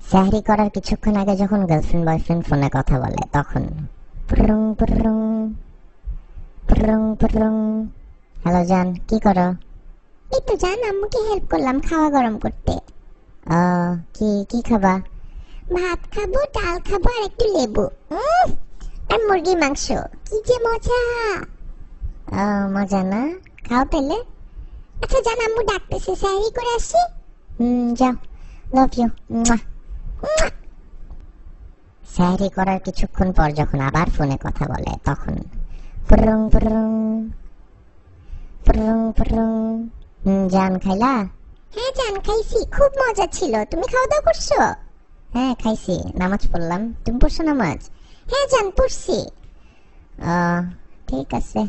সেহরি করার কিছুক্ষণ আগে যখন গার্লফ্রেন্ড বয়ফ্রেন্ড ফোনে কথা বলে তখন পুরুং পুরুং পুরুং পুরুং। হ্যালো জান, কি করো? এই তো জান, আম্মুকে হেল্প করলাম খাওয়া গরম করতে। কি কি খাবা? ভাত খাবো, ডাল খাবো আর একটু লেবু আর মুরগির মাংস। কি যে মজা! মজা না? খাও তাইলে। আচ্ছা জান, আম্মু ডাকতেছে, সেহরি করে আসি। যাও, লাভ ইউ। সেহরি করার কিছুক্ষণ পর যখন আবার ফোনে কথা বলে তখন পুরুং পুরুং পুরুং পুরুং। জান খাইলা? হ্যাঁ জান খাইছি, খুব মজা ছিল। তুমি খাওয়া দাওয়া করছো? হ্যাঁ খাইছি, নামাজ পড়লাম। তুমি পড়ছো নামাজ? হ্যাঁ জান পড়ছি। ঠিক আছে,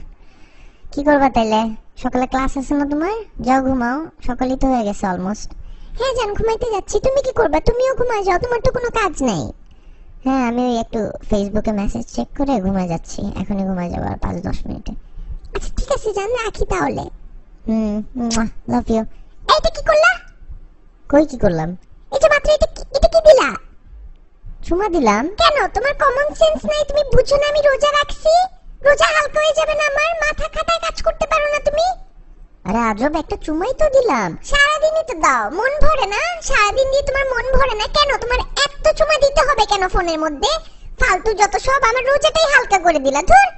কি করবা তাইলে? সকালে ক্লাস আছে না তোমার? যাও ঘুমাও, সকালই তো হয়ে গেছে অলমোস্ট। হ্যাঁ জান ঘুমাইতে যাচ্ছি। তুমি কি করবা? তুমিও ঘুমায় যাও, তোমার তো কোনো কাজ নাই। হ্যাঁ আমি একটু ফেসবুকে মেসেজ চেক করে ঘুমায় যাচ্ছি, এখনই ঘুমায় যাবো আর 5-10 মিনিটে। আচ্ছা ঠিক আছে জান, রাখি তাহলে। Love you. এইটা কি করলা? কই কি করলাম? এই যে মাত্র এটা কি দিলা? চুমা দিলাম। কেন? তোমার কমন সেন্স নাই? তুমি বুঝো না আমি রোজা রাখছি? রোজা হালকা হয়ে যাবে না আমার? মাথা খাটায় কাজ করতে পারো না তুমি? আরে আজব, একটা চুমাই তো দিলাম। সারাদিনই তো দাও, মন ভরে না? সারাদিন দিয়ে তোমার মন ভরে না কেন? তোমার এত চুমা দিতে হবে কেন ফোনের মধ্যে? ফালতু যত সব। আমার রোজাটাই হালকা করে দিলা। ধুর।